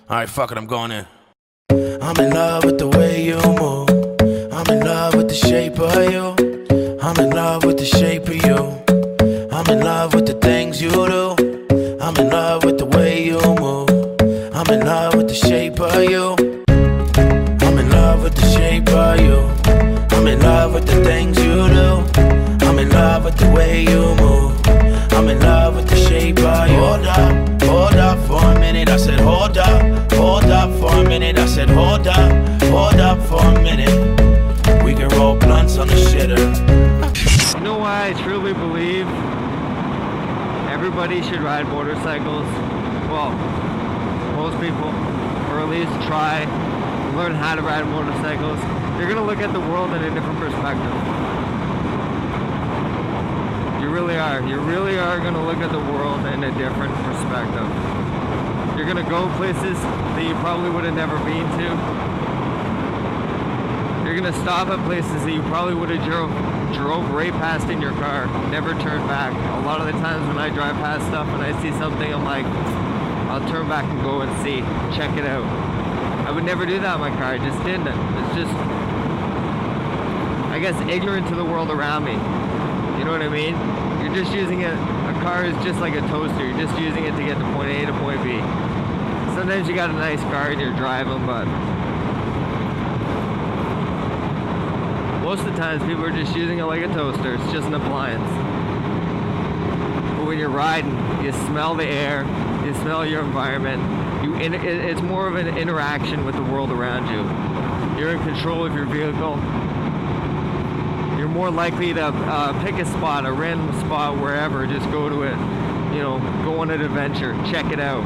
Alright, fuck it, I'm going in. I'm in love with the way you move. I'm in love with the shape of you. I'm in love with the shape of you. I'm in love with the things you do. I'm in love with the way you move. I'm in love with the shape of you. I'm in love with the shape of you. I'm in love with the things you do. I'm in love with the way you move. I'm in love with the shape of you. Hold up for a minute. I said hold up for a minute. I said hold up for a minute. We can roll blunts on the shitter. You know why I truly believe everybody should ride motorcycles? Well, most people, or at least try to learn how to ride motorcycles. You're gonna look at the world in a different perspective. You really are. You really are gonna look at the world in a different perspective. You're gonna go places that you probably would have never been to. You're gonna stop at places that you probably would have drove right past in your car, never turned back. A lot of the times when I drive past stuff and I see something, I'm like, I'll turn back and go and see, check it out. I would never do that in my car. I just didn't. It's just, I guess, ignorant to the world around me. You know what I mean? You're just using it. A car is just like a toaster. You're just using it to get to point A to point B. Sometimes you got a nice car and you're driving, but most of the times people are just using it like a toaster. It's just an appliance. But when you're riding, you smell the air, you smell your environment. It's more of an interaction with the world around you. You're in control of your vehicle. You're more likely to pick a spot, a random spot, wherever, just go to it, you know, go on an adventure, check it out,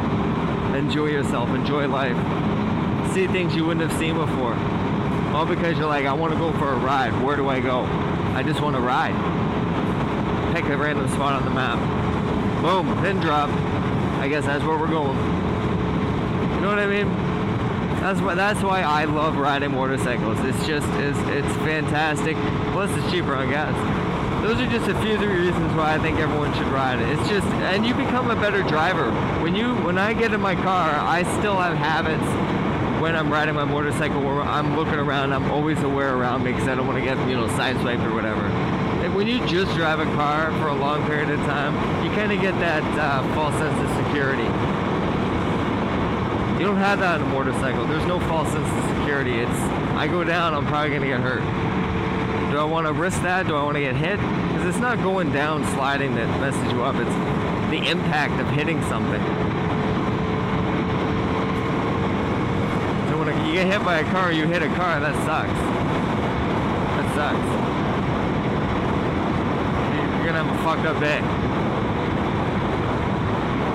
enjoy yourself, enjoy life, see things you wouldn't have seen before. All because you're like, I want to go for a ride. Where do I go? I just want to ride. Pick a random spot on the map. Boom, pin drop. I guess that's where we're going. You know what I mean? That's why I love riding motorcycles. It's just, it's fantastic. Plus it's cheaper on gas. Those are just a few of the reasons why I think everyone should ride it. It's just, and you become a better driver. When I get in my car, I still have habits when I'm riding my motorcycle where I'm looking around, I'm always aware around me because I don't want to get, sideswiped or whatever. And when you just drive a car for a long period of time, you kind of get that false sense of security. You don't have that on a motorcycle. There's no false sense of security. It's, I go down, I'm probably going to get hurt. Do I want to risk that? Do I want to get hit? Because it's not going down sliding that messes you up. It's the impact of hitting something. So when you get hit by a car, you hit a car, that sucks. That sucks. You're going to have a fucked up day.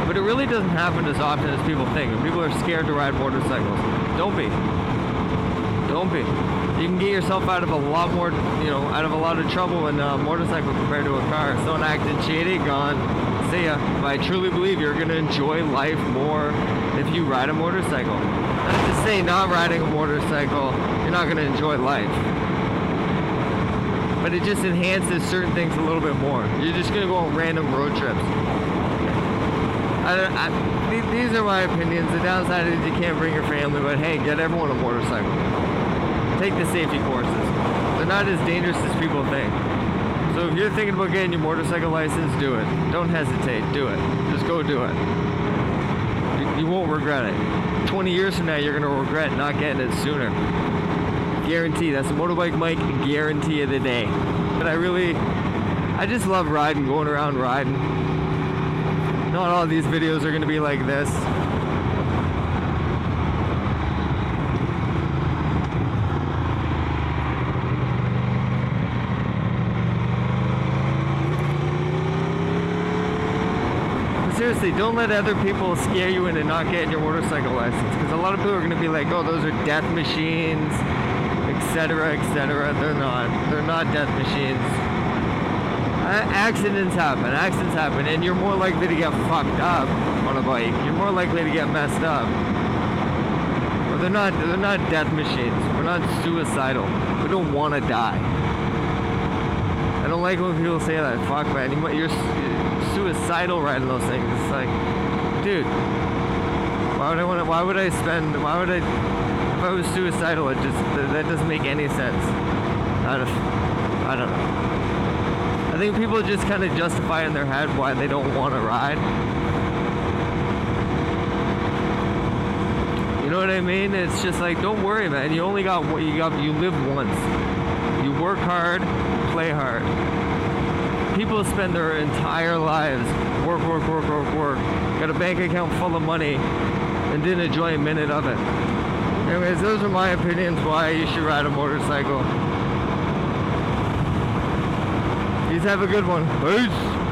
But it really doesn't happen as often as people think. And people are scared to ride motorcycles. Don't be. Don't be. You can get yourself out of a lot more, out of a lot of trouble in a motorcycle compared to a car. Someone acting shady, gone. See ya. But I truly believe you're going to enjoy life more if you ride a motorcycle. Not to say not riding a motorcycle, you're not going to enjoy life. But it just enhances certain things a little bit more. You're just going to go on random road trips. These are my opinions. The downside is you can't bring your family, but hey, get everyone a motorcycle. Take the safety courses. They're not as dangerous as people think. So if you're thinking about getting your motorcycle license, do it. Don't hesitate. Do it. Just go do it. You won't regret it. 20 years from now, you're going to regret not getting it sooner. Guarantee. That's the Motorbike Mike guarantee of the day. But I just love riding, going around riding. Not all these videos are going to be like this. But seriously, don't let other people scare you into not getting your motorcycle license. Because a lot of people are going to be like, oh, those are death machines, etc., etc. They're not. They're not death machines. Accidents happen, and you're more likely to get fucked up on a bike. You're more likely to get messed up. But they're not death machines. We're not suicidal. We don't want to die. I don't like when people say that. Fuck, man, you're suicidal riding those things. It's like, dude, Why would I want to? Why would I spend? Why would I? If I was suicidal, it just that doesn't make any sense. I don't know. I think people just kind of justify in their head why they don't want to ride. You know what I mean? It's just like, don't worry, man. You only got what you got. You live once. You work hard, play hard. People spend their entire lives work, got a bank account full of money, and didn't enjoy a minute of it. Anyways, those are my opinions why you should ride a motorcycle. Please have a good one. Peace.